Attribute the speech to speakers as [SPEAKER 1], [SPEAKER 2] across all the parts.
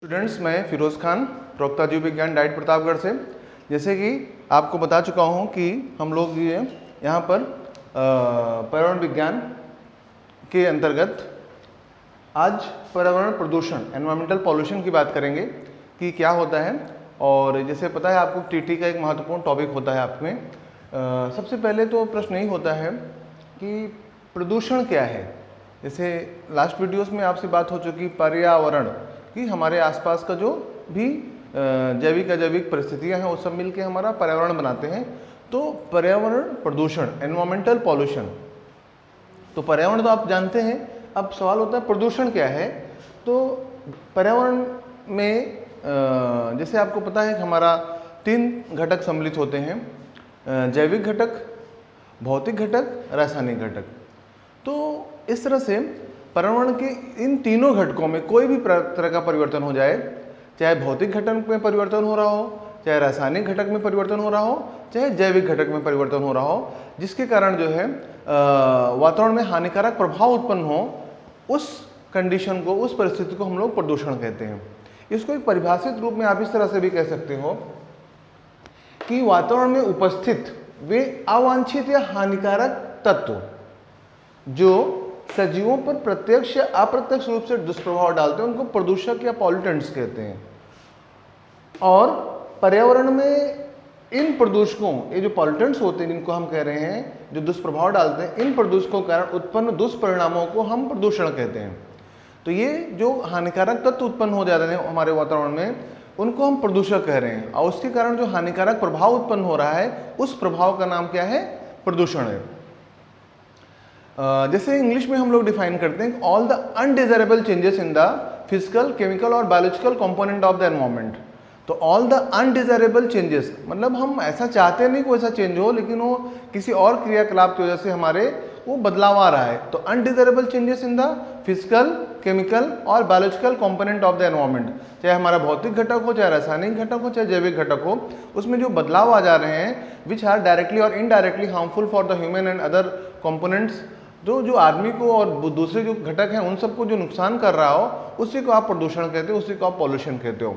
[SPEAKER 1] Students, मैं फिरोज़ खान, प्रवक्ता जीव विज्ञान डाइट प्रतापगढ़ से। जैसे कि आपको बता चुका हूँ कि हम लोग ये यहाँ पर पर्यावरण विज्ञान के अंतर्गत आज पर्यावरण प्रदूषण एनवायरमेंटल पॉल्यूशन की बात करेंगे कि क्या होता है। और जैसे पता है आपको टीटी का एक महत्वपूर्ण टॉपिक होता है आप में। सबसे पहले तो प्रश्न यही होता है कि प्रदूषण क्या है। जैसे लास्ट वीडियोस में आपसे बात हो चुकी पर्यावरण कि हमारे आसपास का जो भी जैविक अजैविक परिस्थितियां हैं वो सब मिलके हमारा पर्यावरण बनाते हैं। तो पर्यावरण प्रदूषण एनवायरमेंटल पॉल्यूशन, तो पर्यावरण तो आप जानते हैं। अब सवाल होता है प्रदूषण क्या है। तो पर्यावरण में जैसे आपको पता है कि हमारा 3 घटक सम्मिलित होते हैं, जैविक घटक, भौतिक घटक, रासायनिक घटक। तो इस तरह से पर्यावरण के इन तीनों घटकों में कोई भी तरह का परिवर्तन हो जाए, चाहे भौतिक घटक में परिवर्तन हो रहा हो, चाहे रासायनिक घटक में परिवर्तन हो रहा हो, चाहे जैविक घटक में परिवर्तन हो रहा हो, जिसके कारण जो है वातावरण में हानिकारक प्रभाव उत्पन्न हो, उस कंडीशन को, उस परिस्थिति को हम लोग प्रदूषण कहते हैं। इसको एक परिभाषित रूप में आप इस तरह से भी कह सकते हो कि वातावरण में उपस्थित वे अवांछित या हानिकारक तत्व जो सजीवों पर प्रत्यक्ष या अप्रत्यक्ष रूप से दुष्प्रभाव डालते हैं, उनको प्रदूषक या पॉल्यूटेंट्स कहते हैं। और पर्यावरण में इन प्रदूषकों, ये जो पॉल्यूटेंट्स होते हैं जिनको हम कह रहे हैं, जो दुष्प्रभाव डालते हैं, इन प्रदूषकों के कारण उत्पन्न दुष्परिणामों को हम प्रदूषण कहते हैं। तो ये जो हानिकारक तत्व उत्पन्न हो जाते हैं हमारे वातावरण में, उनको हम प्रदूषक कह रहे हैं। और उसके कारण जो हानिकारक प्रभाव उत्पन्न हो रहा है, उस प्रभाव का नाम क्या है? प्रदूषण है। जैसे इंग्लिश में हम लोग डिफाइन करते हैं all the undesirable changes in the physical, chemical और biological component of the environment. तो ऑल द अनडिजायरेबल चेंजेस मतलब हम ऐसा चाहते नहीं कोई ऐसा चेंज हो, लेकिन वो किसी और क्रियाकलाप की वजह से हमारे वो बदलाव आ रहा है। तो undesirable changes in the physical, chemical और biological component of the environment, चाहे हमारा भौतिक घटक हो, चाहे रासायनिक घटक हो, चाहे जैविक घटक हो, उसमें जो बदलाव आ जा रहे हैं विच आर डायरेक्टली और indirectly harmful for the human and other components, जो आदमी को और दूसरे जो घटक हैं उन सबको जो नुकसान कर रहा हो, उसी को आप प्रदूषण कहते हो, उसी को आप पॉल्यूशन कहते हो।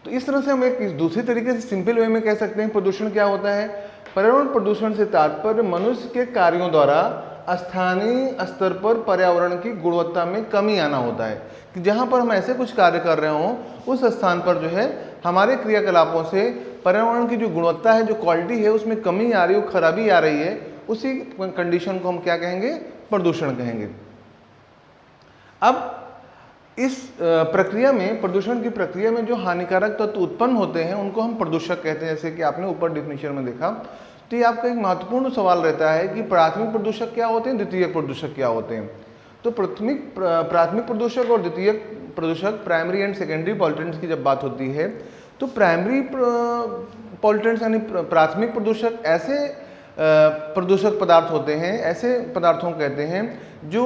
[SPEAKER 1] तो इस तरह से हम एक दूसरी तरीके से सिंपल वे में कह सकते हैं प्रदूषण क्या होता है। पर्यावरण प्रदूषण से तात्पर्य मनुष्य के कार्यों द्वारा स्थानीय स्तर पर पर्यावरण की गुणवत्ता में कमी आना होता है। कि जहाँ पर हम ऐसे कुछ कार्य कर रहे हों, उस स्थान पर जो है हमारे क्रियाकलापों से पर्यावरण की जो गुणवत्ता है, जो क्वालिटी है, उसमें कमी आ रही है, खराबी आ रही है, उसी कंडीशन को हम क्या कहेंगे? प्रदूषण कहेंगे। अब इस प्रक्रिया में, प्रदूषण की प्रक्रिया में जो हानिकारक तत्व उत्पन्न होते हैं उनको हम प्रदूषक कहते हैं। जैसे कि आपने ऊपर डिफिनेशन में देखा। तो ये आपका एक महत्वपूर्ण सवाल रहता है कि प्राथमिक प्रदूषक क्या होते हैं, द्वितीयक प्रदूषक क्या होते हैं। तो प्राथमिक प्रदूषक और द्वितीयक प्रदूषक, प्राइमरी एंड सेकेंडरी पॉल्यूटेंट्स की जब बात होती है, तो प्राइमरी पॉल्यूटेंट्स यानी प्राथमिक प्रदूषक ऐसे प्रदूषक पदार्थ होते हैं, ऐसे पदार्थों को कहते हैं जो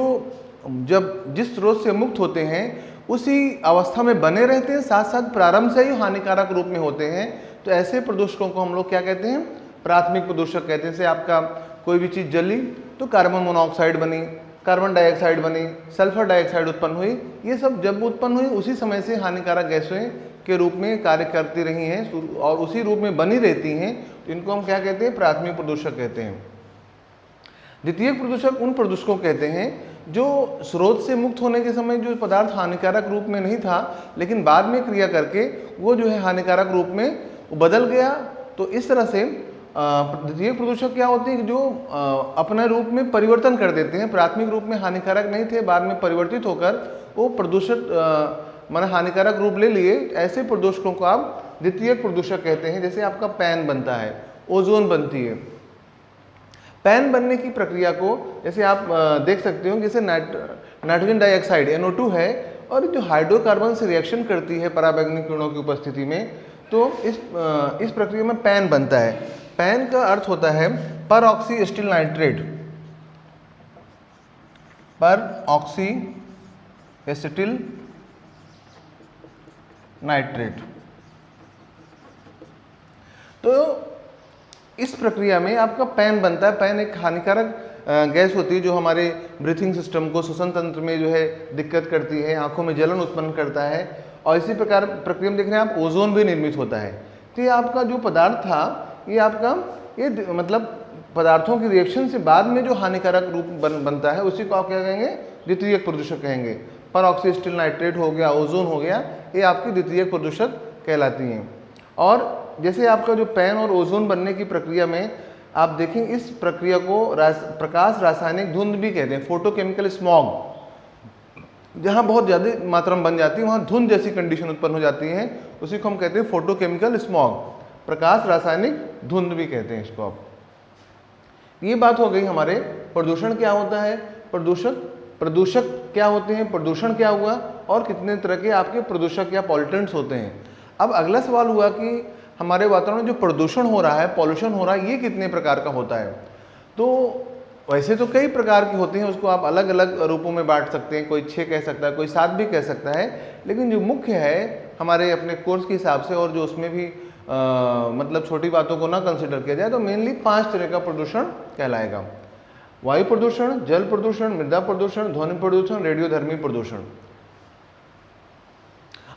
[SPEAKER 1] जब जिस स्रोत से मुक्त होते हैं उसी अवस्था में बने रहते हैं, साथ साथ प्रारंभ से ही हानिकारक रूप में होते हैं। तो ऐसे प्रदूषकों को हम लोग क्या कहते हैं? प्राथमिक प्रदूषक कहते हैं। जैसे आपका कोई भी चीज़ जली तो कार्बन मोनोऑक्साइड बनी, कार्बन डाइऑक्साइड बनी, सल्फर डाइऑक्साइड उत्पन्न हुई। ये सब जब उत्पन्न हुई उसी समय से हानिकारक गैसें के रूप में कार्य करती रही हैं और उसी रूप में बनी रहती हैं। तो इनको हम क्या कहते हैं? प्राथमिक प्रदूषक कहते हैं। द्वितीयक प्रदूषक उन प्रदूषकों कहते हैं जो स्रोत से मुक्त होने के समय जो पदार्थ हानिकारक रूप में नहीं था, लेकिन बाद में क्रिया करके वो जो है हानिकारक रूप में बदल गया। तो इस तरह से द्वितीयक प्रदूषक क्या होते हैं? जो अपने रूप में परिवर्तन कर देते हैं। प्राथमिक रूप में हानिकारक नहीं थे, बाद में परिवर्तित होकर वो प्रदूषक माने हानिकारक रूप ले लिए। ऐसे प्रदूषकों को आप द्वितीयक प्रदूषक कहते हैं। जैसे आपका पैन बनता है, ओजोन बनती है। पैन बनने की प्रक्रिया को जैसे आप देख सकते हो, जैसे नाइट्रोजन डाइऑक्साइड NO2 है और जो हाइड्रोकार्बन से रिएक्शन करती है पराबैंगनी किरणों की उपस्थिति में, तो इस प्रक्रिया में पैन बनता है। पैन का अर्थ होता है पर ऑक्सी एसिटिल नाइट्रेट, पर ऑक्सी एसिटिल नाइट्रेट। तो इस प्रक्रिया में आपका पैन बनता है। पैन एक हानिकारक गैस होती है जो हमारे ब्रीथिंग सिस्टम को, श्वसन तंत्र में जो है दिक्कत करती है, आंखों में जलन उत्पन्न करता है। और इसी प्रकार प्रक्रिया में देख रहे हैं आप, ओजोन भी निर्मित होता है। तो ये आपका जो पदार्थ था, ये आपका ये मतलब पदार्थों की रिएक्शन से बाद में जो हानिकारक रूप बनता है, उसी को आप क्या कहेंगे, द्वितीयक प्रदूषक कहेंगे। पर ऑक्सीस्टील नाइट्रेट हो गया, ओजोन हो गया, ये आपकी द्वितीयक प्रदूषक कहलाती हैं। और जैसे आपका जो पैन और ओजोन बनने की प्रक्रिया में आप देखें, इस प्रक्रिया को प्रकाश रासायनिक धुंध भी कहते हैं, फोटोकेमिकल स्मॉग। जहाँ बहुत ज़्यादा मात्रा में बन जाती है वहाँ धुंध जैसी कंडीशन उत्पन्न हो जाती है, उसी को हम कहते हैं फोटोकेमिकल स्मॉग, प्रकाश रासायनिक धुंध भी कहते हैं इसको आप। ये बात हो गई हमारे प्रदूषण क्या होता है, प्रदूषक क्या होते हैं, प्रदूषण क्या हुआ, और कितने तरह के आपके प्रदूषक या पॉल्यूटेंट्स होते हैं। अब अगला सवाल हुआ कि हमारे वातावरण में जो प्रदूषण हो रहा है, पॉल्यूशन हो रहा है, ये कितने प्रकार का होता है। तो वैसे तो कई प्रकार की होती हैं, उसको आप अलग अलग रूपों में बांट सकते हैं, कोई 6 कह सकता है, कोई 7 भी कह सकता है, लेकिन जो मुख्य है हमारे अपने कोर्स के हिसाब से, और जो उसमें भी मतलब छोटी बातों को ना कंसिडर किया जाए, तो मेनली 5 तरह का प्रदूषण कहलाएगा। वायु प्रदूषण, जल प्रदूषण, मृदा प्रदूषण, ध्वनि प्रदूषण, रेडियोधर्मी प्रदूषण।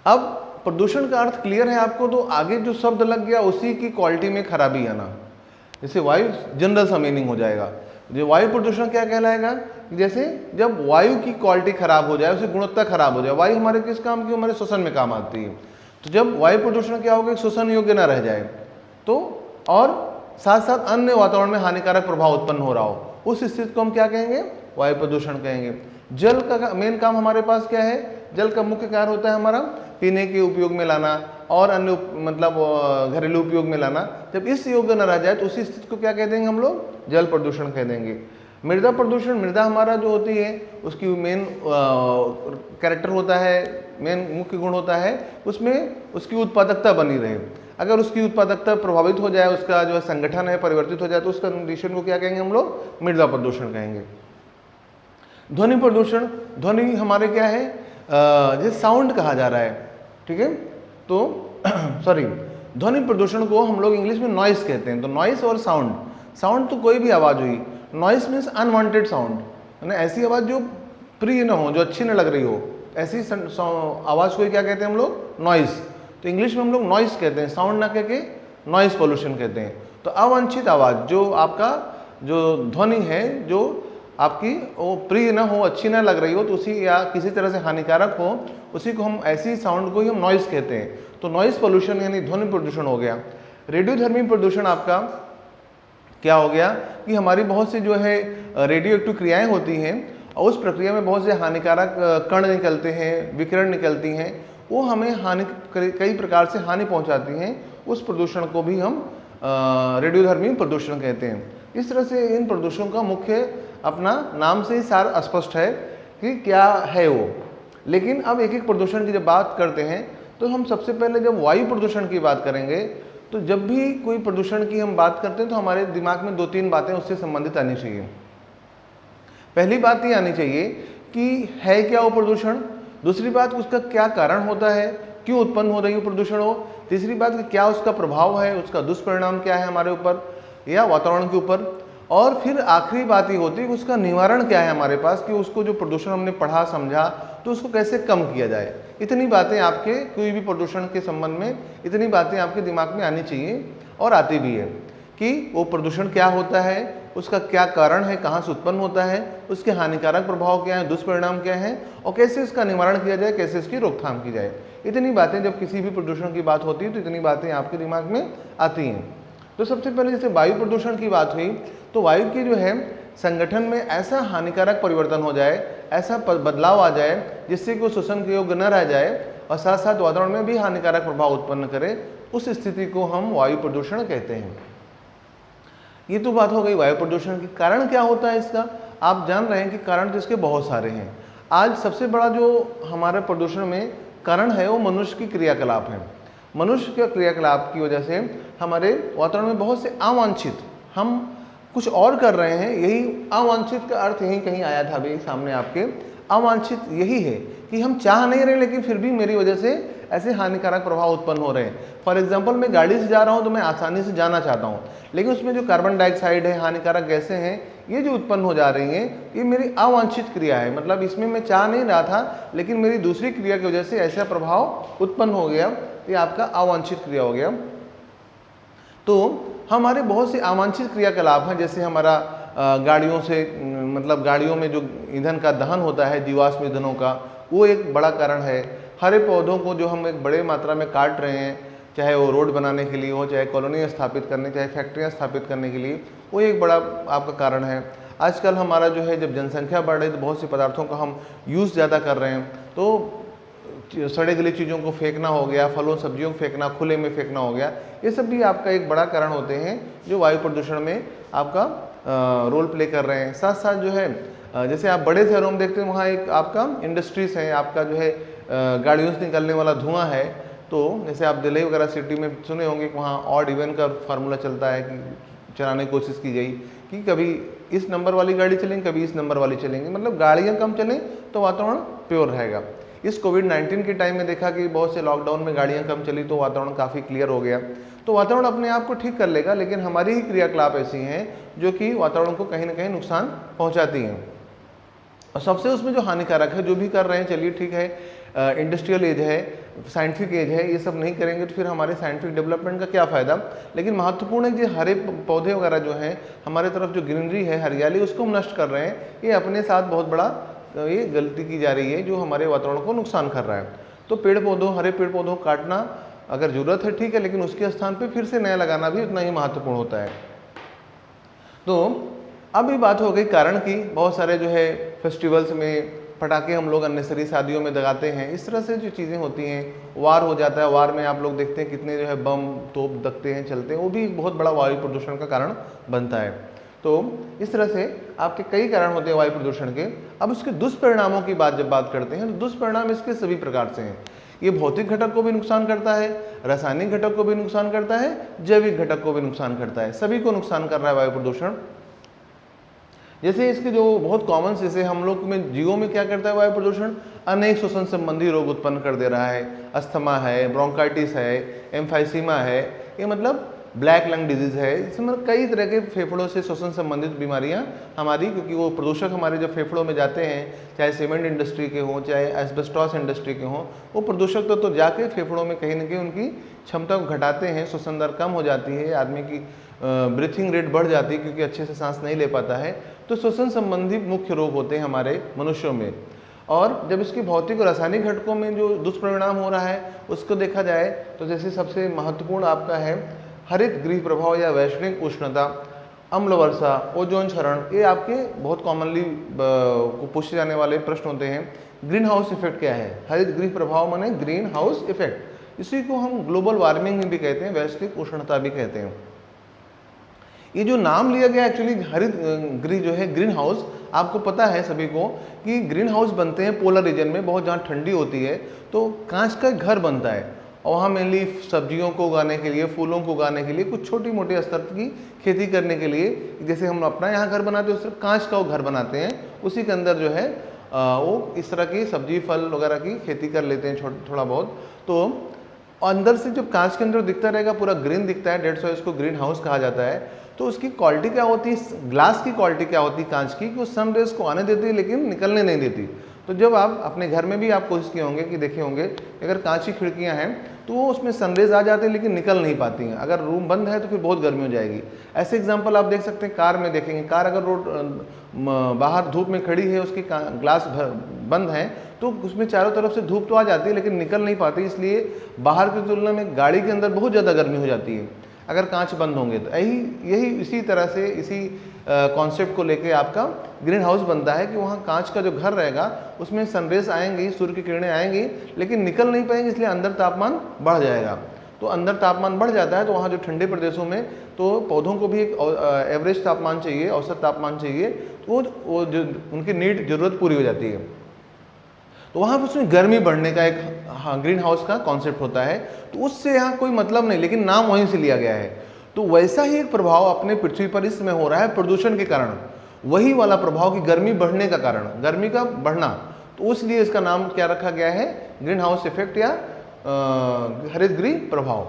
[SPEAKER 1] अब प्रदूषण का अर्थ क्लियर है आपको, तो आगे जो शब्द लग गया उसी की क्वालिटी में खराबी आना, जैसे वायु जनरल सा मीनिंग हो जाएगा। जो वायु प्रदूषण क्या कहलाएगा, जैसे जब वायु की क्वालिटी खराब हो जाए, उसकी गुणवत्ता खराब हो जाए। वायु हमारे किस काम की, हमारे श्वसन में काम आती है। तो जब वायु प्रदूषण क्या होगा, श्वसन योग्य ना रह जाए, तो और साथ साथ अन्य वातावरण में हानिकारक प्रभाव उत्पन्न हो रहा हो, उस स्थिति को हम क्या कहेंगे, वायु प्रदूषण कहेंगे। जल का मेन काम हमारे पास क्या है, जल का मुख्य कार्य होता है हमारा पीने के उपयोग में लाना और अन्य मतलब घरेलू उपयोग में लाना। जब इस योग्य न रह जाए तो उसी स्थिति को क्या कह देंगे हम लोग, जल प्रदूषण कह देंगे। मृदा प्रदूषण, मृदा हमारा जो होती है उसकी मेन कैरेक्टर होता है, मेन मुख्य गुण होता है, उसमें उसकी उत्पादकता बनी रहे। अगर उसकी उत्पादकता प्रभावित हो जाए, उसका जो संगठन है परिवर्तित हो जाए, तो उस कंडीशन को क्या कहेंगे हम लोग, मृदा प्रदूषण कहेंगे। ध्वनि प्रदूषण, ध्वनि हमारे क्या है, जैसे साउंड कहा जा रहा है, ठीक है, तो सॉरी, ध्वनि प्रदूषण को हम लोग इंग्लिश में नॉइस कहते हैं। तो नॉइस और साउंड, साउंड तो कोई भी आवाज़ हुई, नॉइस मीन्स अनवांटेड साउंड, यानी ऐसी आवाज़ जो प्रिय न हो, जो अच्छी न लग रही हो, ऐसी आवाज़ को क्या कहते हैं हम लोग, नॉइस। तो इंग्लिश में हम लोग नॉइस कहते हैं, साउंड ना कह के नॉइस पोल्यूशन कहते हैं। तो अवांछित आवाज़, जो आपका जो ध्वनि है, जो आपकी वो प्रिय ना हो, अच्छी ना लग रही हो, तो उसी या किसी तरह से हानिकारक हो, उसी को हम, ऐसी साउंड को ही हम नॉइस कहते हैं। तो नॉइस पोल्यूशन यानी ध्वनि प्रदूषण हो गया। रेडियोधर्मी प्रदूषण आपका क्या हो गया कि हमारी बहुत सी जो है रेडियो एक्टिव क्रियाएं होती हैं, और उस प्रक्रिया में बहुत से हानिकारक कण निकलते हैं, विकिरण निकलती हैं, वो हमें कई प्रकार से हानि पहुंचाती हैं। उस प्रदूषण को भी हम रेडियोधर्मी प्रदूषण कहते हैं। इस तरह से इन प्रदूषणों का मुख्य अपना नाम से ही सार स्पष्ट है कि क्या है वो। लेकिन अब एक एक प्रदूषण की जब बात करते हैं, तो हम सबसे पहले जब वायु प्रदूषण की बात करेंगे, तो जब भी कोई प्रदूषण की हम बात करते हैं तो हमारे दिमाग में 2-3 बातें उससे संबंधित आनी चाहिए। पहली बात ये आनी चाहिए कि है क्या वो प्रदूषण, दूसरी बात उसका क्या कारण होता है, क्यों उत्पन्न हो रही है प्रदूषण हो, तीसरी बात कि क्या उसका प्रभाव है, उसका दुष्परिणाम क्या है हमारे ऊपर या वातावरण के ऊपर, और फिर आखिरी बात ये होती है कि उसका निवारण क्या है हमारे पास, कि उसको जो प्रदूषण हमने पढ़ा समझा तो उसको कैसे कम किया जाए। इतनी बातें आपके कोई भी प्रदूषण के संबंध में, इतनी बातें आपके दिमाग में आनी चाहिए, और आती भी है कि वो प्रदूषण क्या होता है, उसका क्या कारण है, कहाँ से उत्पन्न होता है, उसके हानिकारक प्रभाव क्या है, दुष्परिणाम क्या है, और कैसे इसका निवारण किया जाए, कैसे इसकी रोकथाम की जाए। इतनी बातें जब किसी भी प्रदूषण की बात होती है तो इतनी बातें आपके दिमाग में आती हैं। तो सबसे पहले जैसे वायु प्रदूषण की बात हुई, तो वायु की जो है संगठन में ऐसा हानिकारक परिवर्तन हो जाए, ऐसा बदलाव आ जाए जिससे कि वो श्वसन के योग्य न रह जाए और साथ साथ वातावरण में भी हानिकारक प्रभाव उत्पन्न करे, उस स्थिति को हम वायु प्रदूषण कहते हैं। ये तो बात हो गई वायु प्रदूषण की। कारण क्या होता है इसका, आप जान रहे हैं कि कारण तो इसके बहुत सारे हैं। आज सबसे बड़ा जो हमारे प्रदूषण में कारण है वो मनुष्य की क्रियाकलाप है। मनुष्य के क्रियाकलाप की वजह से हमारे वातावरण में बहुत से अवांछित, हम कुछ और कर रहे हैं, यही अवांछित का अर्थ यही कहीं आया था अभी सामने आपके, अवांछित यही है कि हम चाह नहीं रहे लेकिन फिर भी मेरी वजह से ऐसे हानिकारक प्रभाव उत्पन्न हो रहे हैं। फॉर एग्जाम्पल, मैं गाड़ी से जा रहा हूँ तो मैं आसानी से जाना चाहता हूँ, लेकिन उसमें जो कार्बन डाइऑक्साइड है, हानिकारक गैसें हैं, ये जो उत्पन्न हो जा रही हैं, ये मेरी अवांछित क्रिया है। मतलब इसमें मैं चाह नहीं रहा था लेकिन मेरी दूसरी क्रिया की वजह से ऐसा प्रभाव उत्पन्न हो गया, ये आपका अवांछित क्रिया हो गया। तो हमारे बहुत से अवांछित क्रियाकलाप हैं, जैसे हमारा गाड़ियों से मतलब गाड़ियों में जो ईंधन का दहन होता है, जीवाश्म ईंधनों का, वो एक बड़ा कारण है। हरे पौधों को जो हम एक बड़े मात्रा में काट रहे हैं, चाहे वो रोड बनाने के लिए हो, चाहे कॉलोनी स्थापित करने, चाहे फैक्ट्रियाँ स्थापित करने के लिए, वो एक बड़ा आपका कारण है। आजकल हमारा जो है जब जनसंख्या बढ़ रही है तो बहुत से पदार्थों का हम यूज़ ज़्यादा कर रहे हैं, तो सड़े गली चीज़ों को फेंकना हो गया, फलों सब्जियों को फेंकना, खुले में फेंकना हो गया, ये सब भी आपका एक बड़ा कारण होते हैं जो वायु प्रदूषण में आपका रोल प्ले कर रहे हैं। साथ साथ जो है जैसे आप बड़े शहरों में देखते हैं, वहाँ एक आपका इंडस्ट्रीज है, आपका जो है गाड़ियों से निकलने वाला धुआं है। तो जैसे आप दिल्ली वगैरह सिटी में सुने होंगे कि वहाँ ऑड इवन का फार्मूला चलता है कि चलाने की कोशिश की गई कि कभी इस नंबर वाली गाड़ी चलेंगे, कभी इस नंबर वाली चलेंगे, मतलब गाड़ियाँ कम चलें तो वातावरण प्योर रहेगा। इस कोविड-19 के टाइम में देखा कि बहुत से लॉकडाउन में गाड़ियाँ कम चली तो वातावरण काफ़ी क्लियर हो गया। तो वातावरण अपने आप को ठीक कर लेगा, लेकिन हमारी ही क्रियाकलाप ऐसी हैं जो कि वातावरण को कहीं ना कहीं नुकसान पहुंचाती हैं। और सबसे उसमें जो हानिकारक है, जो भी कर रहे हैं चलिए ठीक है, इंडस्ट्रियल एज है, साइंटिफिक एज है, ये सब नहीं करेंगे तो फिर हमारे साइंटिफिक डेवलपमेंट का क्या फ़ायदा। लेकिन महत्वपूर्ण है कि हरे पौधे वगैरह जो हैं, हमारे तरफ जो ग्रीनरी है, हरियाली, उसको हम नष्ट कर रहे हैं। ये अपने साथ बहुत बड़ा ये गलती की जा रही है जो हमारे वातावरण को नुकसान कर रहा है। तो पेड़ पौधों, हरे पेड़ पौधों को काटना अगर ज़रूरत है ठीक है, लेकिन उसके स्थान पे फिर से नया लगाना भी उतना ही महत्वपूर्ण होता है। तो अब ये बात हो गई कारण की। बहुत सारे जो है फेस्टिवल्स में पटाखे हम लोग अननेसरी शादियों में दगाते हैं, इस तरह से जो चीज़ें होती हैं, वार हो जाता है, वार में आप लोग देखते हैं कितने जो है बम तोप दगते हैं, चलते हैं, वो भी बहुत बड़ा वायु प्रदूषण का कारण बनता है। तो इस तरह से आपके कई कारण होते हैं वायु प्रदूषण के। अब उसके दुष्परिणामों की जब बात करते हैं तो दुष्परिणाम इसके सभी प्रकार से हैं। ये भौतिक घटक को भी नुकसान करता है, रासायनिक घटक को भी नुकसान करता है, जैविक घटक को भी नुकसान करता है, सभी को नुकसान कर रहा है वायु प्रदूषण। जैसे इसके जो बहुत कॉमन, जैसे हम लोग में जीवों में क्या करता है वायु प्रदूषण, अनेक श्वसन संबंधी रोग उत्पन्न कर दे रहा है। अस्थमा है, ब्रोंकाइटिस है, एम्फाइसीमा है, ये मतलब ब्लैक लंग डिजीज है। इसमें कई तरह के फेफड़ों से श्वसन संबंधित बीमारियां हमारी, क्योंकि वो प्रदूषक हमारे जब फेफड़ों में जाते हैं, चाहे सीमेंट इंडस्ट्री के हों, चाहे एस्बेस्टॉस इंडस्ट्री के हों, वो प्रदूषक तो जाके फेफड़ों में कहीं ना कहीं उनकी क्षमता को घटाते हैं, श्वसन दर कम हो जाती है, आदमी की ब्रीथिंग रेट बढ़ जाती है क्योंकि अच्छे से सांस नहीं ले पाता है। तो श्वसन संबंधी मुख्य रोग होते हैं हमारे मनुष्यों में। और जब इसकी भौतिक और रासायनिक घटकों में जो दुष्परिणाम हो रहा है उसको देखा जाए तो जैसे सबसे महत्वपूर्ण आपका है हरित गृह प्रभाव या वैश्विक उष्णता, अम्ल वर्षा, ओजोन क्षरण, ये आपके बहुत कॉमनली पूछे जाने वाले प्रश्न होते हैं। ग्रीन हाउस इफेक्ट क्या है? हरित गृह प्रभाव माने ग्रीन हाउस इफेक्ट, इसी को हम ग्लोबल वार्मिंग भी कहते हैं, वैश्विक उष्णता भी कहते हैं। ये जो नाम लिया गया एक्चुअली हरित गृह जो है ग्रीन हाउस, आपको पता है सभी को कि ग्रीन हाउस बनते हैं पोलर रीजन में, बहुत जहाँ ठंडी होती है, तो कांच का घर बनता है और वहाँ मेनली सब्जियों को उगाने के लिए, फूलों को उगाने के लिए, कुछ छोटी मोटी स्तर की खेती करने के लिए, जैसे हम अपना यहाँ घर बनाते हैं उस तरह कांच का वो घर बनाते हैं, उसी के अंदर जो है वो इस तरह की सब्जी फल वगैरह की खेती कर लेते हैं थोड़ा बहुत। तो अंदर से जब कांच के अंदर दिखता रहेगा पूरा ग्रीन दिखता है, 150 इसको ग्रीन हाउस कहा जाता है। तो उसकी क्वालिटी क्या होती है, ग्लास की क्वालिटी क्या होती है कांच की, कि वो सन रेज को आने देती है लेकिन निकलने नहीं देती। तो जब आप अपने घर में भी आप कोशिश किए होंगे कि देखे होंगे, अगर कांच की खिड़कियां हैं तो वो उसमें सनरेज आ जाते हैं लेकिन निकल नहीं पाती हैं, अगर रूम बंद है तो फिर बहुत गर्मी हो जाएगी। ऐसे एग्जांपल आप देख सकते हैं कार में देखेंगे, कार अगर रोड बाहर धूप में खड़ी है, उसकी ग्लास बंद है तो उसमें चारों तरफ से धूप तो आ जाती है लेकिन निकल नहीं पाती, इसलिए बाहर की तुलना में गाड़ी के अंदर बहुत ज़्यादा गर्मी हो जाती है अगर कांच बंद होंगे। तो यही इसी तरह से इसी कॉन्सेप्ट को लेके आपका ग्रीन हाउस बनता है कि वहाँ कांच का जो घर रहेगा उसमें सनरेज आएंगी, सूर्य की किरणें आएंगी लेकिन निकल नहीं पाएंगी, इसलिए अंदर तापमान बढ़ जाएगा। तो अंदर तापमान बढ़ जाता है तो वहाँ जो ठंडे प्रदेशों में तो पौधों को भी एक एवरेज तापमान चाहिए, औसत तापमान चाहिए, तो वो जो उनकी नीड जरूरत पूरी हो जाती है। तो वहाँ पर उसमें गर्मी बढ़ने का एक ग्रीन हाउस का कॉन्सेप्ट होता है। तो उससे यहाँ कोई मतलब नहीं, लेकिन नाम वहीं से लिया गया है। तो वैसा ही एक प्रभाव अपने पृथ्वी पर इस समय हो रहा है प्रदूषण के कारण, वही वाला प्रभाव कि गर्मी बढ़ने का कारण, गर्मी का बढ़ना। तो इसलिए इसका नाम क्या रखा गया है, ग्रीन हाउस इफेक्ट या हरित गृह प्रभाव।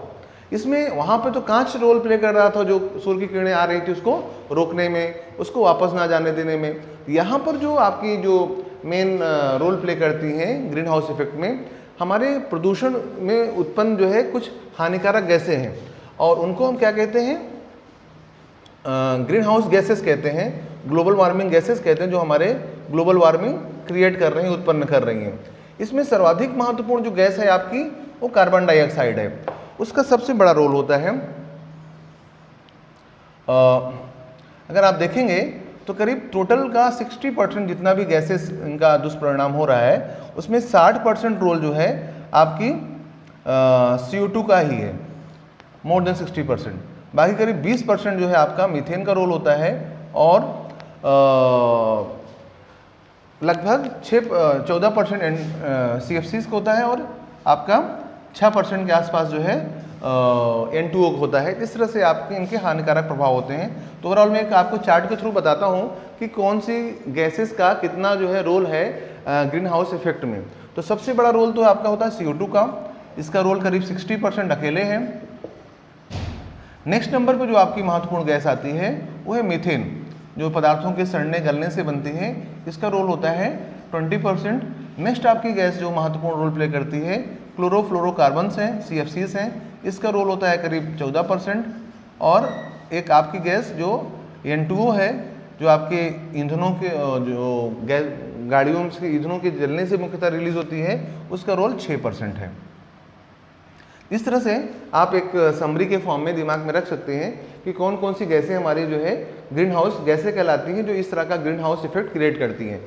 [SPEAKER 1] इसमें वहाँ पे तो कांच रोल प्ले कर रहा था, जो सूर्य की किरणें आ रही थी उसको रोकने में, उसको वापस ना जाने देने में। यहाँ पर जो आपकी जो मेन रोल प्ले करती हैं ग्रीन हाउस इफेक्ट में, हमारे प्रदूषण में उत्पन्न जो है कुछ हानिकारक गैसें हैं, और उनको हम क्या कहते हैं, ग्रीन हाउस गैसेस कहते हैं, ग्लोबल वार्मिंग गैसेस कहते हैं, जो हमारे ग्लोबल वार्मिंग क्रिएट कर रही हैं, उत्पन्न कर रही हैं। इसमें सर्वाधिक महत्वपूर्ण जो गैस है आपकी, वो कार्बन डाइऑक्साइड है। उसका सबसे बड़ा रोल होता है, अगर आप देखेंगे तो करीब टोटल का 60% जितना भी गैसेस इनका दुष्परिणाम हो रहा है, उसमें 60% रोल जो है आपकी CO2 का ही है, मोर देन 60%। बाकी करीब 20% जो है आपका मीथेन का रोल होता है, और लगभग 14% CFCs का होता है, और आपका 6% के आसपास जो है N2O होता है। इस तरह से आपके इनके हानिकारक प्रभाव होते हैं। तो ओवरऑल मैं एक आपको चार्ट के थ्रू बताता हूँ कि कौन सी गैसेस का कितना जो है रोल है ग्रीन हाउस इफेक्ट में। तो सबसे बड़ा रोल तो आपका होता है CO2 का, इसका रोल करीब 60% अकेले है। नेक्स्ट नंबर पर जो आपकी महत्वपूर्ण गैस आती है वो है मीथेन, जो पदार्थों के सड़ने गलने से बनती है, इसका रोल होता है 20%। नेक्स्ट आपकी गैस जो महत्वपूर्ण रोल प्ले करती है क्लोरोफ्लोरोकार्बन्स हैं, CFCs हैं, इसका रोल होता है करीब 14%। और एक आपकी गैस जो N2O है, जो आपके ईंधनों के जो गाड़ियों से ईंधनों के जलने से मुख्यतः रिलीज होती है, उसका रोल 6% है। इस तरह से आप एक समरी के फॉर्म में दिमाग में रख सकते हैं कि कौन कौन सी गैसें हमारी जो है ग्रीन हाउस गैसें कहलाती हैं, जो इस तरह का ग्रीन हाउस इफेक्ट क्रिएट करती हैं।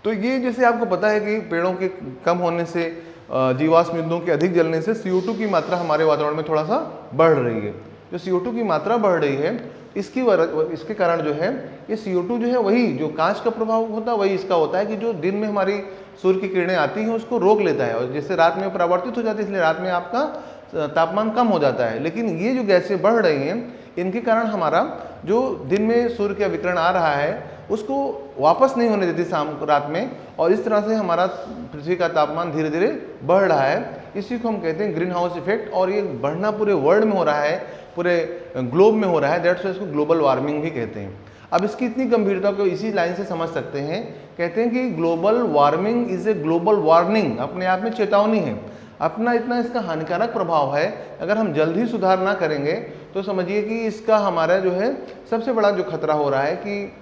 [SPEAKER 1] तो ये जैसे आपको पता है कि पेड़ों के कम होने से, जीवाश्म ईंधनों के अधिक जलने से CO2 की मात्रा हमारे वातावरण में थोड़ा सा बढ़ रही है। जो CO2 की मात्रा बढ़ रही है, इसके कारण जो है ये CO2 जो है वही जो कांच का प्रभाव होता है, वही इसका होता है कि जो दिन में हमारी सूर्य की किरणें आती हैं उसको रोक लेता है, और जैसे रात में परावर्तित हो जाती है, इसलिए रात में आपका तापमान कम हो जाता है। लेकिन ये जो गैसें बढ़ रही हैं, इनके कारण हमारा जो दिन में सूर्य का विकिरण आ रहा है उसको वापस नहीं होने देती शाम रात में, और इस तरह से हमारा पृथ्वी का तापमान धीरे धीरे बढ़ रहा है। इसी को हम कहते हैं ग्रीन हाउस इफेक्ट, और ये बढ़ना पूरे वर्ल्ड में हो रहा है, पूरे ग्लोब में हो रहा है। दैट्स वाई इसको ग्लोबल वार्मिंग भी कहते हैं। अब इसकी इतनी गंभीरता को इसी लाइन से समझ सकते हैं, कहते हैं कि global warming is a global warning, अपने आप में चेतावनी है। अपना इतना इसका हानिकारक प्रभाव है, अगर हम जल्द ही सुधार ना करेंगे तो समझिए कि इसका हमारा जो है सबसे बड़ा जो खतरा हो रहा है कि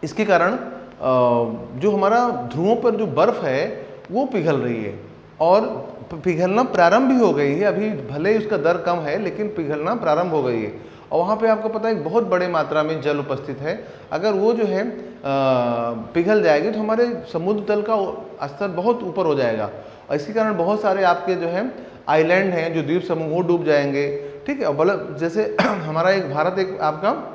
[SPEAKER 1] इसके कारण जो हमारा ध्रुवों पर जो बर्फ़ है वो पिघल रही है, और पिघलना प्रारंभ भी हो गई है। अभी भले ही उसका दर कम है, लेकिन पिघलना प्रारंभ हो गई है। और वहाँ पे आपको पता है बहुत बड़े मात्रा में जल उपस्थित है। अगर वो जो है पिघल जाएगी तो हमारे समुद्र तल का स्तर बहुत ऊपर हो जाएगा, और इसी कारण बहुत सारे आपके जो है आइलैंड हैं, जो द्वीप समूह, वो डूब जाएंगे। ठीक है, मतलब जैसे हमारा एक भारत एक आपका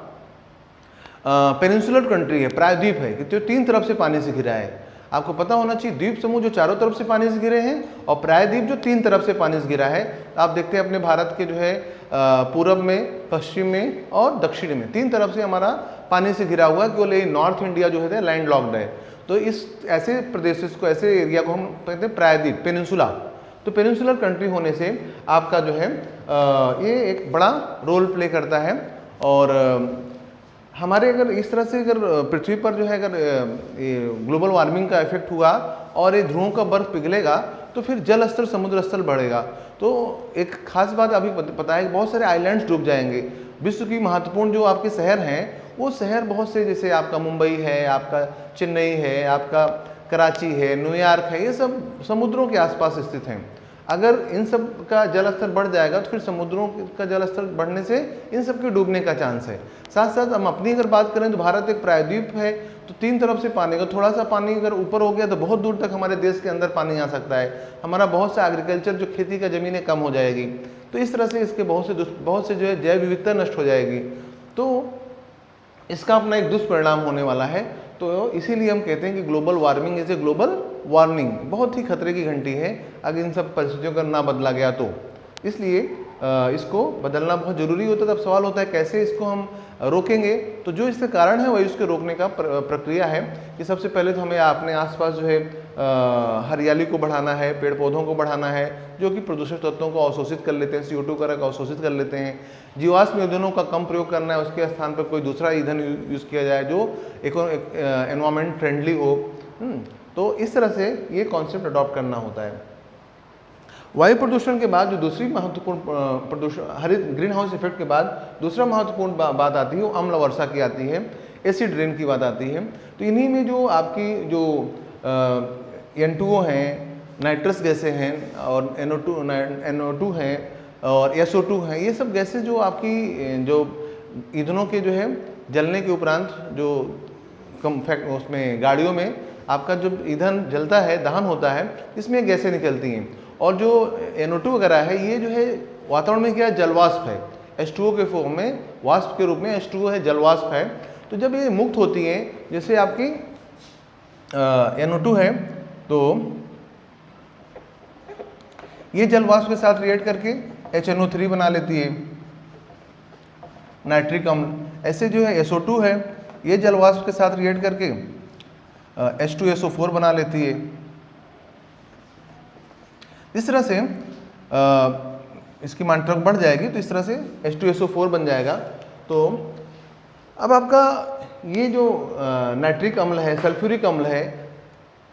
[SPEAKER 1] पेनिनसुलर कंट्री है, प्रायद्वीप है, कि जो 3 तरफ से पानी से घिरा है। आपको पता होना चाहिए, द्वीप समूह जो चारों तरफ से पानी से घिरे हैं, और प्रायद्वीप जो 3 तरफ से पानी से घिरा है। आप देखते हैं अपने भारत के जो है पूरब में, पश्चिम में और दक्षिण में 3 तरफ से हमारा पानी से घिरा हुआ है। केवल ये नॉर्थ इंडिया जो है लैंड लॉक्ड है। तो इस ऐसे प्रदेश को, ऐसे एरिया को हम कहते हैं प्रायद्वीप, पेनिनसुला। तो पेनिनसुलर कंट्री होने से आपका जो है ये एक बड़ा रोल प्ले करता है। और हमारे अगर इस तरह से अगर पृथ्वी पर जो है अगर ये ग्लोबल वार्मिंग का इफेक्ट हुआ और ये ध्रुवों का बर्फ पिघलेगा, तो फिर जल स्तर, समुद्र स्तर बढ़ेगा। तो एक खास बात अभी पता है कि बहुत सारे आइलैंड्स डूब जाएंगे। विश्व की महत्वपूर्ण जो आपके शहर हैं, वो शहर बहुत से, जैसे आपका मुंबई है, आपका चेन्नई है, आपका कराची है, न्यूयॉर्क है, ये सब समुद्रों के आसपास स्थित हैं। अगर इन सब का जल स्तर बढ़ जाएगा तो फिर समुद्रों का जल स्तर बढ़ने से इन सब के डूबने का चांस है। साथ साथ हम अपनी अगर बात करें तो भारत एक प्रायद्वीप है, तो 3 तरफ से पानी का थोड़ा सा पानी अगर ऊपर हो गया तो बहुत दूर तक हमारे देश के अंदर पानी आ सकता है। हमारा बहुत सा एग्रीकल्चर जो खेती का ज़मीनें कम हो जाएगी। तो इस तरह से इसके बहुत से जो है जैव विविधता नष्ट हो जाएगी। तो इसका अपना एक दुष्परिणाम होने वाला है। तो इसीलिए हम कहते हैं कि global warming is a global warning, बहुत ही खतरे की घंटी है अगर इन सब परिस्थितियों का ना बदला गया तो। इसलिए इसको बदलना बहुत ज़रूरी होता है। तब सवाल होता है कैसे इसको हम रोकेंगे। तो जो इसके कारण है वही उसके रोकने का प्रक्रिया है कि सबसे पहले तो हमें अपने आसपास जो है हरियाली को बढ़ाना है, पेड़ पौधों को बढ़ाना है जो कि प्रदूषक तत्वों को अवशोषित कर लेते हैं, CO2 का अवशोषित कर लेते हैं। जीवाश्म ईंधनों का कम प्रयोग करना है, उसके स्थान पर कोई दूसरा ईंधन यूज़ किया जाए जो एनवायरमेंट फ्रेंडली हो। तो इस तरह से ये कॉन्सेप्ट अडॉप्ट करना होता है। वायु प्रदूषण के बाद जो दूसरी महत्वपूर्ण प्रदूषण हरित ग्रीन हाउस इफेक्ट के बाद दूसरा महत्वपूर्ण बात आती है वो अम्ल वर्षा की आती है, एसिड रेन की बात आती है। तो इन्हीं में जो आपकी जो N2O हैं, नाइट्रस गैसें हैं और NO2 हैं और SO2 हैं, ये सब गैसें जो आपकी जो ईंधनों के जो है जलने के उपरांत जो उसमें गाड़ियों में आपका जो ईंधन जलता है, दहन होता है, इसमें गैसें निकलती हैं। और जो NO2 वगैरह है ये जो है वातावरण में क्या है, जलवाष्प है, H2O के फॉर्म में, वाष्प के रूप में H2O है, जलवाष्प है। तो जब ये मुक्त होती हैं, जैसे आपकी NO2 है तो ये जलवाष्प के साथ रिएक्ट करके HNO3 बना लेती है, नाइट्रिक अम्ल। ऐसे जो है SO2 है, ये जलवाष्प के साथ रिएक्ट करके H2SO4 बना लेती है। इस तरह से इसकी मात्रा बढ़ जाएगी तो इस तरह से H2SO4 बन जाएगा। तो अब आपका ये जो नाइट्रिक अम्ल है, सल्फ्यूरिक अम्ल है,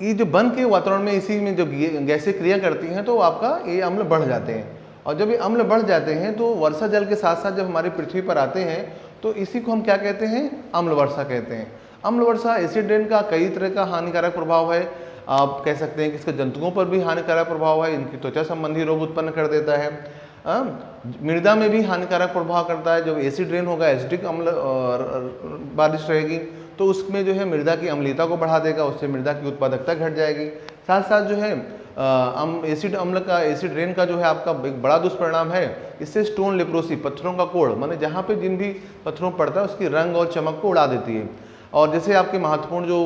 [SPEAKER 1] ये जो बन के वातावरण में इसी में जो गैसें क्रिया करती हैं तो आपका ये अम्ल बढ़ जाते हैं। और जब ये अम्ल बढ़ जाते हैं तो वर्षा जल के साथ साथ जब हमारी पृथ्वी पर आते हैं तो इसी को हम क्या कहते हैं, अम्ल वर्षा कहते हैं। अम्ल वर्षा एसिड रेन का कई तरह का हानिकारक प्रभाव है। आप कह सकते हैं कि इसका जंतुओं पर भी हानिकारक प्रभाव है, इनकी त्वचा संबंधी रोग उत्पन्न कर देता है। मृदा में भी हानिकारक प्रभाव करता है। जब एसिड रेन होगा, एसिडिक अम्ल बारिश रहेगी तो उसमें जो है मृदा की अम्लीयता को बढ़ा देगा, उससे मृदा की उत्पादकता घट जाएगी। साथ साथ जो है एसिड रेन का जो है आपका एक बड़ा दुष्परिणाम है, इससे स्टोन लेप्रोसी, पत्थरों का कोढ़, माने जहाँ पे जिन भी पत्थरों पड़ता है उसकी रंग और चमक को उड़ा देती है। और जैसे आपके महत्वपूर्ण जो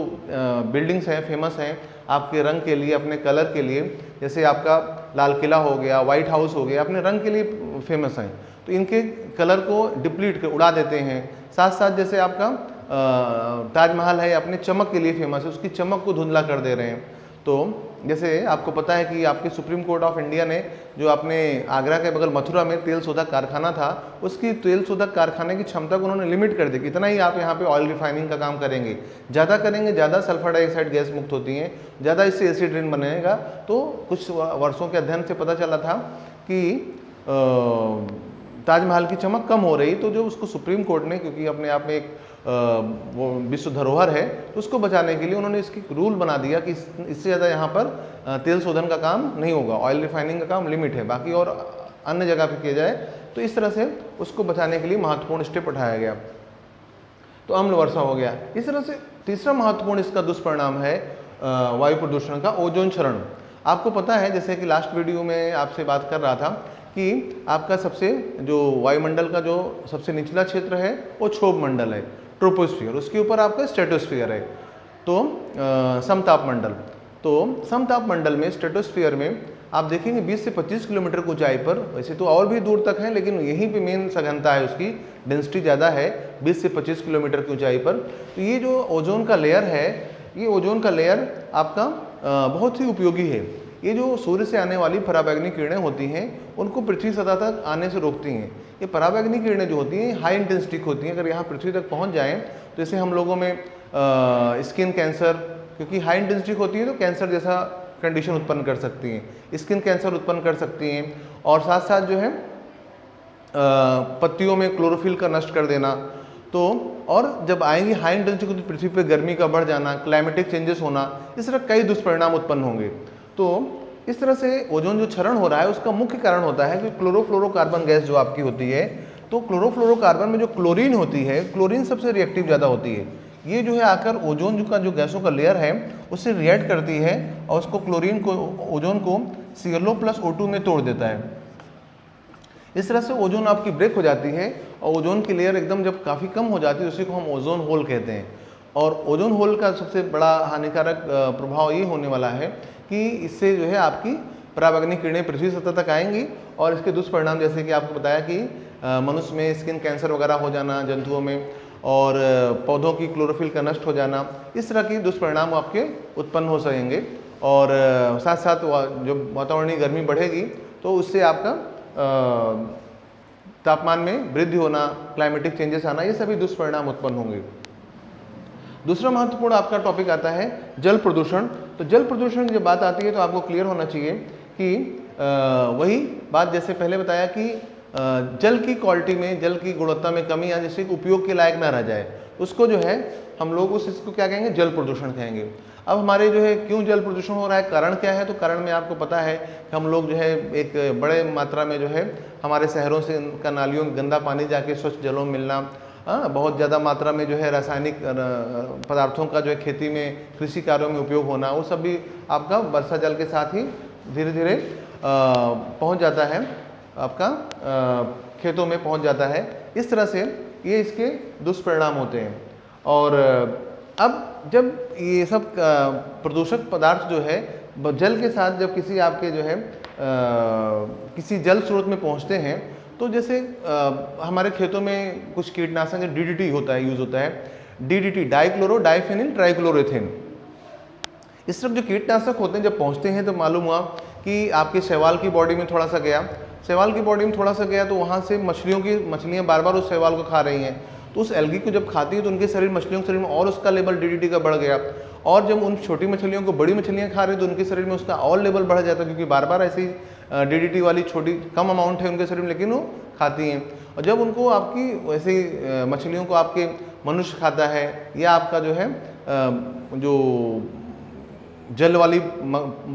[SPEAKER 1] बिल्डिंग्स हैं, फेमस हैं आपके रंग के लिए, अपने कलर के लिए, जैसे आपका लाल किला हो गया, व्हाइट हाउस हो गया, अपने रंग के लिए फेमस हैं। तो इनके कलर को डिप्लीट कर उड़ा देते हैं। साथ साथ जैसे आपका ताजमहल है, अपने चमक के लिए फेमस है, उसकी चमक को धुंधला कर दे रहे हैं। तो जैसे आपको पता है कि आपके सुप्रीम कोर्ट ऑफ इंडिया ने जो अपने आगरा के बगल मथुरा में तेल शोधक कारखाना था, उसकी तेल शोधक कारखाने की क्षमता को उन्होंने लिमिट कर दी कि इतना ही आप यहाँ पे ऑयल रिफाइनिंग का काम करेंगे, ज़्यादा करेंगे ज़्यादा सल्फर डाइऑक्साइड गैस मुक्त होती हैं, ज़्यादा इससे एसिड रेन बनेगा। तो कुछ वर्षों के अध्ययन से पता चला था कि ताजमहल की चमक कम हो रही, तो जो उसको सुप्रीम कोर्ट ने, क्योंकि अपने आप में एक वो विश्व धरोहर है, तो उसको बचाने के लिए उन्होंने इसकी रूल बना दिया कि इससे ज़्यादा यहाँ पर तेल शोधन का काम नहीं होगा, ऑयल रिफाइनिंग का काम लिमिट है, बाकी और अन्य जगह पे किया जाए। तो इस तरह से उसको बचाने के लिए महत्वपूर्ण स्टेप उठाया गया। तो अम्ल वर्षा हो गया। इस तरह से तीसरा महत्वपूर्ण इसका दुष्परिणाम है वायु प्रदूषण का, ओजोन क्षरण। आपको पता है, जैसे कि लास्ट वीडियो में आपसे बात कर रहा था कि आपका सबसे जो वायुमंडल का जो सबसे निचला क्षेत्र है वो क्षोभ मंडल है, ट्रोपोस्फियर, उसके ऊपर आपका स्ट्रेटोस्फियर है, तो समताप मंडल। तो समताप मंडल में, स्ट्रेटोस्फियर में आप देखेंगे 20 से 25 किलोमीटर की ऊंचाई पर, वैसे तो और भी दूर तक है लेकिन यहीं पे मेन सघनता है, उसकी डेंसिटी ज़्यादा है 20 से 25 किलोमीटर की ऊंचाई पर। तो ये जो ओजोन का लेयर है, ये ओजोन का लेयर आपका बहुत ही उपयोगी है। ये जो सूर्य से आने वाली पराबैंगनी किरणें होती हैं उनको पृथ्वी सतह तक आने से रोकती हैं। ये पराबैंगनी किरणें जो होती हैं हाई इंटेंसिटी होती हैं, अगर यहाँ पृथ्वी तक पहुँच जाएँ तो जैसे हम लोगों में स्किन कैंसर, क्योंकि हाई इंटेंसिटी होती है तो कैंसर जैसा कंडीशन उत्पन्न कर सकती हैं, स्किन कैंसर उत्पन्न कर सकती हैं। और साथ साथ जो है पत्तियों में क्लोरोफिल का नष्ट कर देना। तो और जब आएंगी हाई इंटेंसिटी तो पृथ्वी पर गर्मी का बढ़ जाना, क्लाइमेटिक चेंजेस होना, इस तरह कई दुष्परिणाम उत्पन्न होंगे। तो इस तरह से ओजोन जो क्षरण हो रहा है उसका मुख्य कारण होता है कि क्लोरोफ्लोरोकार्बन गैस जो आपकी होती है, तो क्लोरोफ्लोरोकार्बन में जो क्लोरीन होती है, क्लोरीन सबसे रिएक्टिव ज़्यादा होती है। ये जो है आकर ओजोन का जो गैसों का लेयर है उससे रिएक्ट करती है और उसको क्लोरीन को, ओजोन को ClO+O2 में तोड़ देता है। इस तरह से ओजोन आपकी ब्रेक हो जाती है और ओजोन की लेयर एकदम जब काफ़ी कम हो जाती है उसी को हम ओजोन होल कहते हैं। और ओजोन होल का सबसे बड़ा हानिकारक प्रभाव ये होने वाला है कि इससे जो है आपकी पराबैंगनी किरणें पृथ्वी सतह तक आएंगी और इसके दुष्परिणाम जैसे कि आपको बताया कि मनुष्य में स्किन कैंसर वगैरह हो जाना, जंतुओं में, और पौधों की क्लोरोफिल का नष्ट हो जाना, इस तरह की दुष्परिणाम आपके उत्पन्न हो सकेंगे। और साथ साथ जो वातावरणीय गर्मी बढ़ेगी तो उससे आपका तापमान में वृद्धि होना, क्लाइमेटिक चेंजेस आना, ये सभी दुष्परिणाम उत्पन्न होंगे। दूसरा महत्वपूर्ण आपका टॉपिक आता है जल प्रदूषण। तो जल प्रदूषण की जब बात आती है तो आपको क्लियर होना चाहिए कि वही बात जैसे पहले बताया कि जल की क्वालिटी में, जल की गुणवत्ता में कमी या जिससे उपयोग के लायक ना रह जाए, उसको जो है हम लोग इसको क्या कहेंगे, जल प्रदूषण कहेंगे। अब हमारे जो है क्यों जल प्रदूषण हो रहा है, कारण क्या है? तो कारण में आपको पता है कि हम लोग जो है एक बड़े मात्रा में जो है हमारे शहरों से का नालियों में गंदा पानी जाके स्वच्छ जलों में मिलना, बहुत ज़्यादा मात्रा में जो है रासायनिक पदार्थों का जो है खेती में, कृषि कार्यों में उपयोग होना, वो सब भी आपका वर्षा जल के साथ ही धीरे धीरे पहुंच जाता है, आपका खेतों में पहुंच जाता है। इस तरह से ये इसके दुष्परिणाम होते हैं। और अब जब ये सब प्रदूषक पदार्थ जो है जल के साथ जब किसी आपके जो है किसी जल स्रोत में पहुंचते हैं, तो जैसे हमारे खेतों में कुछ कीटनाशक DDT होता है, यूज़ होता है, DDT, डाइक्लोरो डाइफेनिल ट्राइक्लोरोथेन। इस तरफ जो कीटनाशक होते हैं जब पहुंचते हैं तो मालूम हुआ कि आपके शैवाल की बॉडी में थोड़ा सा गया, शैवाल की बॉडी में थोड़ा सा गया तो वहाँ से मछलियाँ बार बार उस शैवाल को खा रही हैं, तो उस एल्गी को जब खाती है तो उनके शरीर, मछलियों के शरीर में और उसका लेवल DDT का बढ़ गया, और जब उन छोटी मछलियों को बड़ी मछलियाँ खा रही तो उनके शरीर में उसका और लेवल बढ़ जाता है, क्योंकि बार बार ऐसी DDT वाली छोटी कम अमाउंट है उनके शरीर में लेकिन वो खाती हैं। और जब उनको आपकी वैसे मछलियों को आपके मनुष्य खाता है या आपका जो है जो जल वाली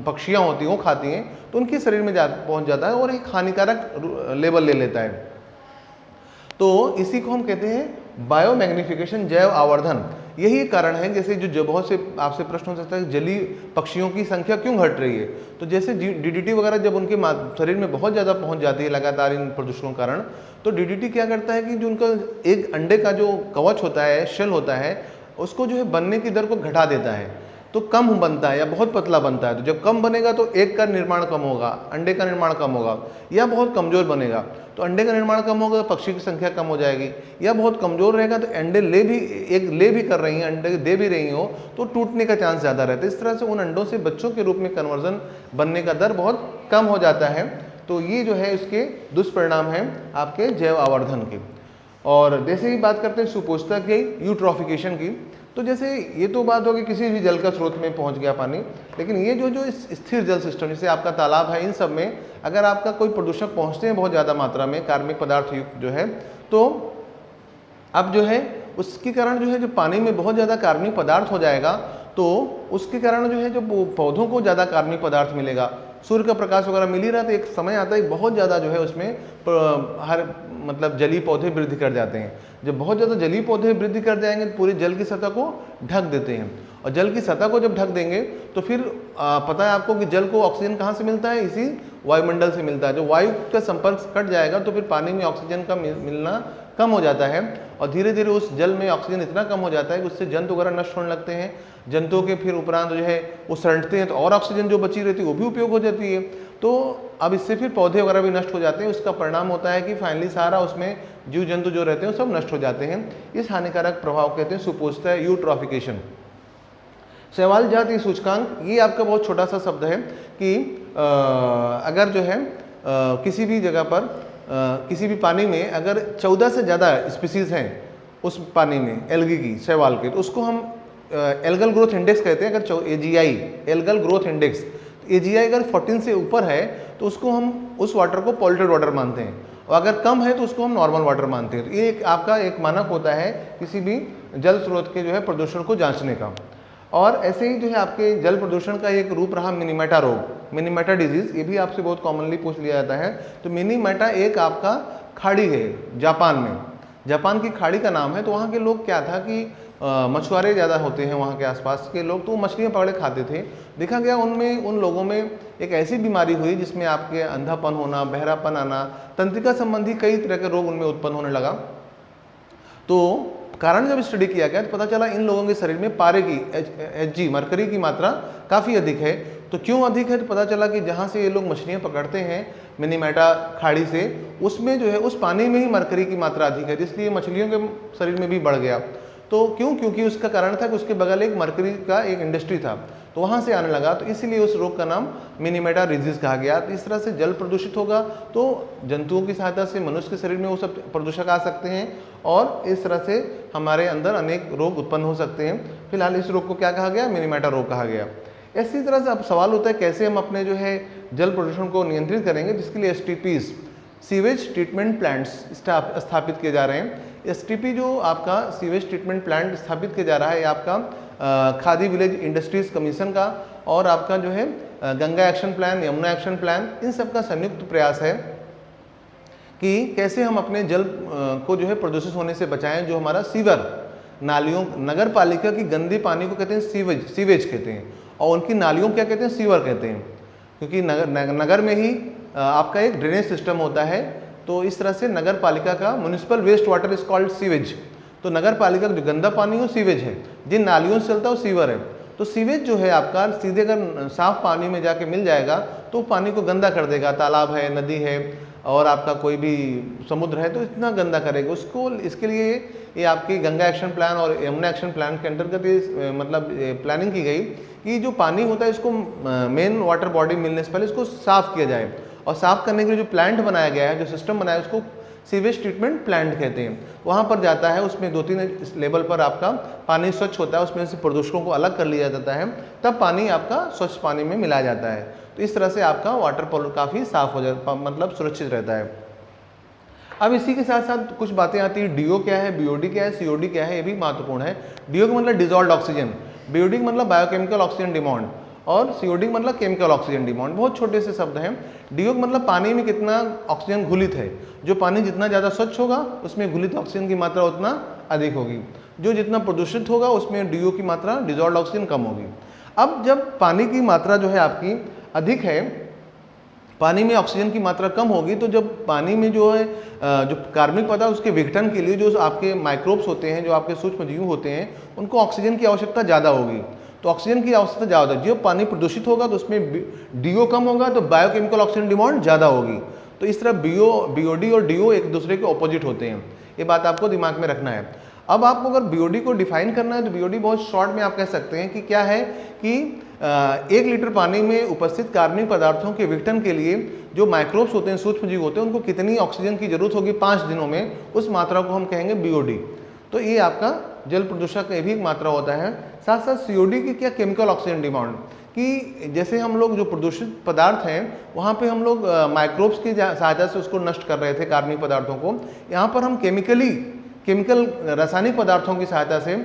[SPEAKER 1] पक्षियाँ होती हैं वो खाती हैं, तो उनके शरीर में पहुंच जाता है और एक हानिकारक लेवल ले लेता है। तो इसी को हम कहते हैं बायोमैग्निफिकेशन, जैव आवर्धन। यही कारण है जैसे जो बहुत से आपसे प्रश्न हो सकता है जलीय पक्षियों की संख्या क्यों घट रही है। तो जैसे DDT वगैरह जब उनके शरीर में बहुत ज़्यादा पहुंच जाती है लगातार इन प्रदूषणों के कारण, तो DDT क्या करता है कि जो उनका एक अंडे का जो कवच होता है, शेल होता है, उसको जो है बनने की दर को घटा देता है, तो कम बनता है या बहुत पतला बनता है। तो जब कम बनेगा तो एक का निर्माण कम होगा, अंडे का निर्माण कम होगा, या बहुत कमज़ोर बनेगा तो अंडे का निर्माण कम होगा तो पक्षी की संख्या कम हो जाएगी, या बहुत कमज़ोर रहेगा तो अंडे ले भी कर रही हैं, अंडे दे भी रही हो तो टूटने का चांस ज़्यादा रहता है। इस तरह से उन अंडों से बच्चों के रूप में कन्वर्जन बनने का दर बहुत कम हो जाता है। तो ये जो है इसके दुष्परिणाम हैं आपके जैव आवर्धन के। और जैसे ही बात करते हैं सुपोषता की, यूट्रॉफिकेशन की, तो जैसे ये तो बात होगी किसी भी जल का स्रोत में पहुंच गया पानी, लेकिन ये जो स्थिर जल सिस्टम जैसे आपका तालाब है, इन सब में अगर आपका कोई प्रदूषक पहुंचते हैं बहुत ज़्यादा मात्रा में, कार्बनिक पदार्थ युक्त जो है, तो अब जो है उसके कारण जो है जो पानी में बहुत ज़्यादा कार्बनिक पदार्थ हो जाएगा, तो उसके कारण जो है जो पौधों को ज़्यादा कार्बनिक पदार्थ मिलेगा, सूर्य का प्रकाश वगैरह मिल ही रहा, तो एक समय आता है बहुत ज़्यादा जो है उसमें हर मतलब जलीय पौधे वृद्धि कर जाते हैं। जब बहुत ज़्यादा जलीय पौधे वृद्धि कर जाएंगे तो पूरी जल की सतह को ढक देते हैं, और जल की सतह को जब ढक देंगे तो फिर पता है आपको कि जल को ऑक्सीजन कहाँ से मिलता है, इसी वायुमंडल से मिलता है। जो वायु का संपर्क कट जाएगा तो फिर पानी में ऑक्सीजन का मिलना कम हो जाता है, और धीरे धीरे उस जल में ऑक्सीजन इतना कम हो जाता है कि उससे जंतु वगैरह नष्ट होने लगते हैं। जंतुओं के फिर उपरांत जो है वो सड़ते हैं तो और ऑक्सीजन जो बची रहती है वो भी उपयोग हो जाती है, तो अब इससे फिर पौधे वगैरह भी नष्ट हो जाते हैं। उसका परिणाम होता है कि फाइनली सारा उसमें जीव जंतु जो रहते हैं वो सब नष्ट हो जाते हैं। इस हानिकारक प्रभाव कहते हैं सुपोषता यूट्रॉफिकेशन। शैवाल जाति सूचकांक, ये आपका बहुत छोटा सा शब्द है कि अगर जो है किसी भी जगह पर किसी भी पानी में अगर 14 से ज़्यादा स्पीसीज हैं उस पानी में एल्गी की, शैवाल के, तो उसको हम एल्गल ग्रोथ इंडेक्स कहते हैं। अगर AGI algal growth index, AGI अगर 14 से ऊपर है तो उसको हम उस वाटर को पॉल्यूटेड वाटर मानते हैं, और अगर कम है तो उसको हम नॉर्मल वाटर मानते हैं। तो ये आपका एक मानक होता है किसी भी जल स्रोत के जो है प्रदूषण को जांचने का। और ऐसे ही जो है आपके जल प्रदूषण का एक रूप रहा मिनीमेटा रोग, मिनीमेटा डिजीज, ये भी आपसे बहुत कॉमनली पूछ लिया जाता है। तो मिनीमेटा एक आपका खाड़ी है जापान में, जापान की खाड़ी का नाम है। तो वहाँ के लोग क्या था कि मछुआरे ज़्यादा होते हैं वहाँ के आसपास के लोग, तो वो मछलियाँ पकड़े खाते थे। देखा गया उनमें उन लोगों में एक ऐसी बीमारी हुई जिसमें आपके अंधापन होना, बहरापन आना, तंत्रिका संबंधी कई तरह के रोग उनमें उत्पन्न होने लगा। तो कारण जब स्टडी किया गया तो पता चला इन लोगों के शरीर में पारे की Hg मरकरी की मात्रा काफ़ी अधिक है। तो क्यों अधिक है? तो पता चला कि जहाँ से ये लोग मछलियाँ पकड़ते हैं मिनीमेटा खाड़ी से, उसमें जो है उस पानी में ही मरकरी की मात्रा अधिक है, इसलिए मछलियों के शरीर में भी बढ़ गया। तो क्यों? क्योंकि उसका कारण था कि उसके बगल एक मरकरी का एक इंडस्ट्री था, तो वहाँ से आने लगा, तो इसीलिए उस रोग का नाम मिनीमेटा रिजिस कहा गया। तो इस तरह से जल प्रदूषित होगा तो जंतुओं की सहायता से मनुष्य के शरीर में वो सब प्रदूषक आ सकते हैं और इस तरह से हमारे अंदर अनेक रोग उत्पन्न हो सकते हैं। फिलहाल इस रोग को क्या कहा गया? मिनीमेटा रोग कहा गया। इसी तरह से अब सवाल होता है कैसे हम अपने जो है जल प्रदूषण को नियंत्रित करेंगे, जिसके लिए STPs सीवेज ट्रीटमेंट प्लांट्स स्थापित किए जा रहे हैं। STP जो आपका सीवेज ट्रीटमेंट प्लांट स्थापित किया जा रहा है, आपका खादी विलेज इंडस्ट्रीज कमीशन का और आपका जो है Ganga action plan, Yamuna action plan, इन सब का संयुक्त प्रयास है कि कैसे हम अपने जल को जो है प्रदूषित होने से बचाएं। जो हमारा सीवर नालियों, नगर पालिका की गंदे पानी को कहते हैं सीवेज कहते हैं, और उनकी नालियों क्या कहते हैं? सीवर कहते हैं, क्योंकि नगर में ही आपका एक ड्रेनेज सिस्टम होता है। तो इस तरह से नगर पालिका का municipal waste water is called sewage. तो नगर पालिका का जो गंदा पानी हो सीवेज है, जिन नालियों से चलता है वो सीवर है। तो सीवेज जो है आपका सीधे अगर साफ पानी में जाके मिल जाएगा तो पानी को गंदा कर देगा। तालाब है, नदी है और आपका कोई भी समुद्र है तो इतना गंदा करेगा उसको। इसके लिए ये आपकी गंगा एक्शन प्लान और यमुना एक्शन प्लान के अंतर्गत ये मतलब प्लानिंग की गई कि जो पानी होता है इसको मेन वाटर बॉडी मिलने से पहले इसको साफ़ किया जाए, और साफ़ करने के लिए जो प्लांट बनाया गया है, जो सिस्टम बनाया है, उसको सीवेज ट्रीटमेंट प्लांट कहते हैं। वहाँ पर जाता है, उसमें 2-3 लेवल पर आपका पानी स्वच्छ होता है, उसमें से प्रदूषकों को अलग कर लिया जाता है, तब पानी आपका स्वच्छ पानी में मिलाया जाता है। तो इस तरह से आपका वाटर पॉल्यूशन काफ़ी साफ हो जाता, मतलब सुरक्षित रहता है। अब इसी के साथ साथ कुछ बातें आती है, DO क्या है, BOD क्या है, COD क्या है, ये भी महत्वपूर्ण है। DO का मतलब डिजॉल्व ऑक्सीजन, BOD का मतलब बायोकेमिकल ऑक्सीजन डिमांड, और COD का मतलब केमिकल ऑक्सीजन डिमांड। बहुत छोटे से शब्द हैं। DO का मतलब पानी में कितना ऑक्सीजन घुलित है। जो पानी जितना ज़्यादा स्वच्छ होगा उसमें घुलित ऑक्सीजन की मात्रा उतना अधिक होगी, जो जितना प्रदूषित होगा उसमें DO की मात्रा, डिजॉल्व ऑक्सीजन, कम होगी। अब जब पानी की मात्रा जो है आपकी अधिक है, पानी में ऑक्सीजन की मात्रा कम होगी, तो जब पानी में जो है जो कार्बनिक पदार्थ उसके विघटन के लिए जो आपके माइक्रोब्स होते हैं, जो आपके सूक्ष्म जीव होते हैं, उनको ऑक्सीजन की आवश्यकता ज़्यादा होगी। तो ऑक्सीजन की आवश्यकता ज़्यादा होगी। जब पानी प्रदूषित होगा तो उसमें DO कम होगा, तो बायोकेमिकल ऑक्सीजन डिमांड ज़्यादा होगी। तो इस तरह BOD और DO एक दूसरे के ऑपोजिट होते हैं, ये बात आपको दिमाग में रखना है। अब आपको अगर BOD को डिफाइन करना है तो BOD बहुत शॉर्ट में आप कह सकते हैं कि क्या है कि 1 लीटर पानी में उपस्थित कार्बनिक पदार्थों के विघटन के लिए जो माइक्रोब्स होते हैं, सूक्ष्म जीव होते हैं, उनको कितनी ऑक्सीजन की जरूरत होगी 5 दिनों में, उस मात्रा को हम कहेंगे BOD। तो ये आपका जल प्रदूषक का भी एक मात्रा होता है। साथ साथ COD की क्या, केमिकल ऑक्सीजन डिमांड, कि जैसे हम लोग जो प्रदूषित पदार्थ हैं वहाँ पे हम लोग माइक्रोब्स की सहायता से उसको नष्ट कर रहे थे कार्बनिक पदार्थों को, यहाँ पर हम केमिकल रासायनिक पदार्थों की सहायता से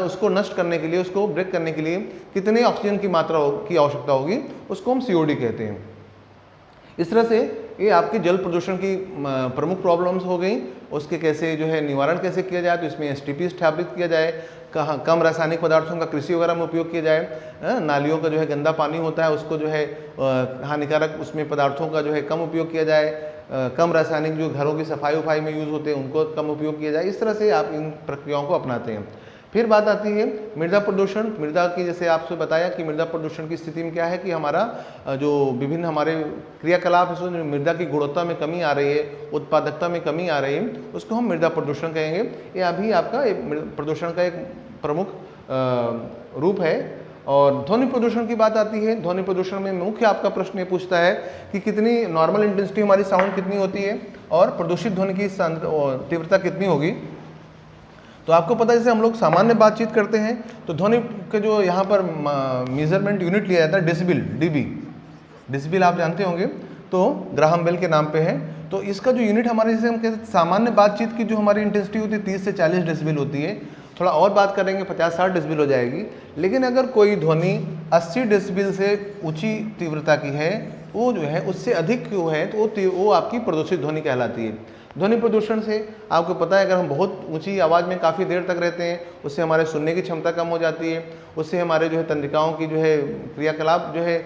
[SPEAKER 1] उसको नष्ट करने के लिए, उसको ब्रेक करने के लिए कितने ऑक्सीजन की मात्रा की आवश्यकता होगी, उसको हम COD कहते हैं। इस तरह से ये आपके जल प्रदूषण की प्रमुख प्रॉब्लम्स हो गई। उसके कैसे जो है निवारण कैसे किया जाए, तो इसमें STP स्थापित किया जाए, कहाँ कम रासायनिक पदार्थों का कृषि वगैरह में उपयोग किया जाए, नालियों का जो है गंदा पानी होता है उसको जो है हानिकारक उसमें पदार्थों का जो है कम उपयोग किया जाए, कम रासायनिक जो घरों की सफाई उफाई में यूज़ होते हैं उनको कम उपयोग किया जाए। इस तरह से आप इन प्रक्रियाओं को अपनाते हैं। फिर बात आती है मृदा प्रदूषण। मृदा की, जैसे आपसे बताया कि मृदा प्रदूषण की स्थिति में क्या है कि हमारा जो विभिन्न हमारे क्रियाकलाप है, उसमें मृदा की गुणवत्ता में कमी आ रही है, उत्पादकता में कमी आ रही है, उसको हम मृदा प्रदूषण कहेंगे। ये अभी आपका प्रदूषण का एक प्रमुख रूप है। और ध्वनि प्रदूषण की बात आती है। ध्वनि प्रदूषण में मुख्य आपका प्रश्न ये पूछता है कि कितनी नॉर्मल इंटेंसिटी हमारी साउंड कितनी होती है और प्रदूषित ध्वनि की तीव्रता कितनी होगी। तो आपको पता है जैसे हम लोग सामान्य बातचीत करते हैं तो ध्वनि के जो यहाँ पर मेजरमेंट यूनिट लिया जाता है डेसिबल, DB, डेसिबल आप जानते होंगे, तो ग्राहम बेल के नाम पे है। तो इसका जो यूनिट हमारे, जैसे हम कहते हैं सामान्य बातचीत की जो हमारी इंटेंसिटी होती है 30 से 40 डेसिबल होती है, थोड़ा और बात करेंगे 50-60 डेसिबल हो जाएगी। लेकिन अगर कोई ध्वनि 80 डेसिबल से ऊंची तीव्रता की है, वो जो है उससे अधिक क्यों है, तो वो आपकी प्रदूषित ध्वनि कहलाती है। ध्वनि प्रदूषण से आपको पता है अगर हम बहुत ऊंची आवाज़ में काफ़ी देर तक रहते हैं उससे हमारे सुनने की क्षमता कम हो जाती है, उससे हमारे जो है तंत्रिकाओं की जो है क्रियाकलाप जो है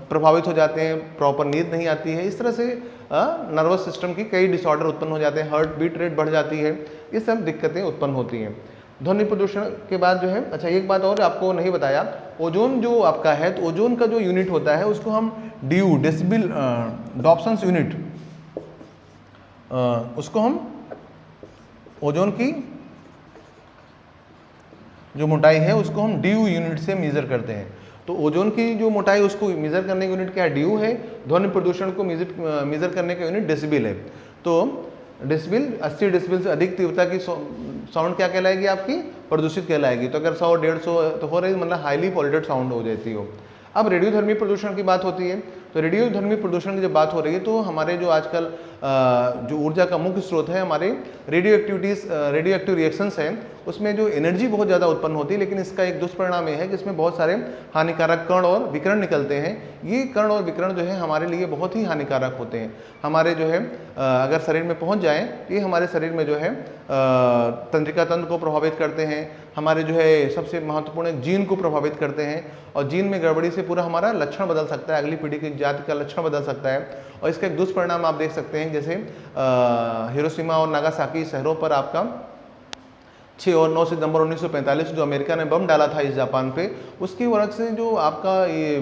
[SPEAKER 1] प्रभावित हो जाते हैं, प्रॉपर नींद नहीं आती है। इस तरह से नर्वस सिस्टम की कई डिसऑर्डर उत्पन्न हो जाते हैं, हार्ट बीट रेट बढ़ जाती है, ये सब दिक्कतें उत्पन्न होती हैं। ध्वनि प्रदूषण के बाद जो है, अच्छा एक बात और आपको नहीं बताया, ओजोन जो आपका है, तो ओजोन का जो यूनिट होता है उसको हम DU डेसिबल डॉप्सन्स यूनिट, उसको हम ओजोन की जो मोटाई है उसको हम DU यूनिट से मेजर करते हैं। तो ओजोन की जो मोटाई उसको मेजर करने का यूनिट क्या है, DU है। ध्वनि प्रदूषण को मेजर करने का यूनिट डेसिबल है। तो डेसिबल 80 डेसिबल से अधिक तीव्रता की साउंड क्या कहलाएगी आपकी, प्रदूषित कहलाएगी। तो अगर 100 150 तो हो रही मतलब हाईली पॉल्यूटेड साउंड हो जाती हो। अब रेडियोधर्मी प्रदूषण की बात होती है, तो रेडियोधर्मी प्रदूषण की जब बात हो रही है तो हमारे जो आजकल जो ऊर्जा का मुख्य स्रोत है हमारे रेडियो एक्टिव रिएक्शंस है, उसमें जो एनर्जी बहुत ज़्यादा उत्पन्न होती है, लेकिन इसका एक दुष्परिणाम यह है कि इसमें बहुत सारे हानिकारक कण और विकिरण निकलते हैं। ये कण और विकिरण जो है हमारे लिए बहुत ही हानिकारक होते हैं। हमारे जो है अगर शरीर में पहुंच जाएं तो ये हमारे शरीर में जो है तंत्रिका तंत्र को प्रभावित करते हैं, हमारे जो है सबसे महत्वपूर्ण एक जीन को प्रभावित करते हैं, और जीन में गड़बड़ी से पूरा हमारा लक्षण बदल सकता है, अगली पीढ़ी की जाति का लक्षण बदल सकता है। और इसका एक दुष्परिणाम आप देख सकते हैं, जैसे हिरोशिमा और नागासाकी शहरों पर आपका 6 और 9 सितंबर 1945 जो अमेरिका ने बम डाला था इस जापान पे, उसकी वजह से जो आपका ये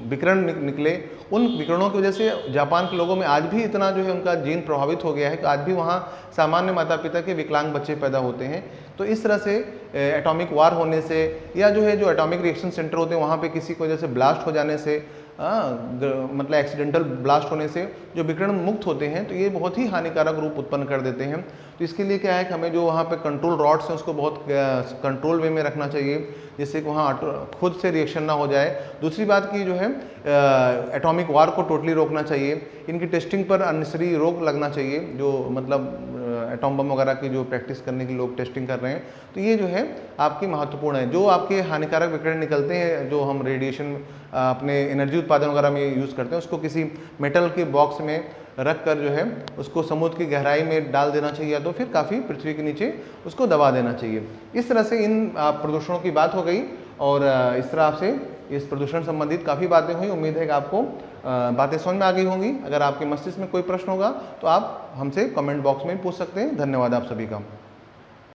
[SPEAKER 1] विकिरण निकले, उन विकिरणों की वजह से जापान के लोगों में आज भी इतना जो है उनका जीन प्रभावित हो गया है कि आज भी वहाँ सामान्य माता पिता के विकलांग बच्चे पैदा होते हैं। तो इस तरह से एटॉमिक वार होने से, या जो है जो एटॉमिक रिएक्शन सेंटर होते हैं वहाँ पे किसी को जैसे ब्लास्ट हो जाने से, मतलब एक्सीडेंटल ब्लास्ट होने से जो विकिरण मुक्त होते हैं, तो ये बहुत ही हानिकारक रूप उत्पन्न कर देते हैं। तो इसके लिए क्या है कि हमें जो वहाँ पे कंट्रोल रॉड्स हैं उसको बहुत कंट्रोल वे में रखना चाहिए, जिससे कि वहाँ खुद से रिएक्शन ना हो जाए। दूसरी बात की जो है एटॉमिक वार को टोटली रोकना चाहिए। इनकी टेस्टिंग पर अननेसेसरी रोक लगना चाहिए, जो मतलब एटॉम बम वगैरह की जो प्रैक्टिस करने के लोग टेस्टिंग कर रहे हैं, तो ये जो है आपकी महत्वपूर्ण है। जो आपके हानिकारक विकिरण निकलते हैं, जो हम रेडिएशन अपने एनर्जी उत्पादन वगैरह में यूज़ करते हैं, उसको किसी मेटल के बॉक्स में रख कर जो है उसको समुद्र की गहराई में डाल देना चाहिए, या तो फिर काफ़ी पृथ्वी के नीचे उसको दबा देना चाहिए। इस तरह से इन प्रदूषणों की बात हो गई, और इस तरह आपसे इस प्रदूषण संबंधित काफ़ी बातें हुई। उम्मीद है कि आपको बातें समझ में आ गई होंगी। अगर आपके मस्तिष्क में कोई प्रश्न होगा तो आप हमसे कमेंट बॉक्स में पूछ सकते हैं। धन्यवाद आप सभी का।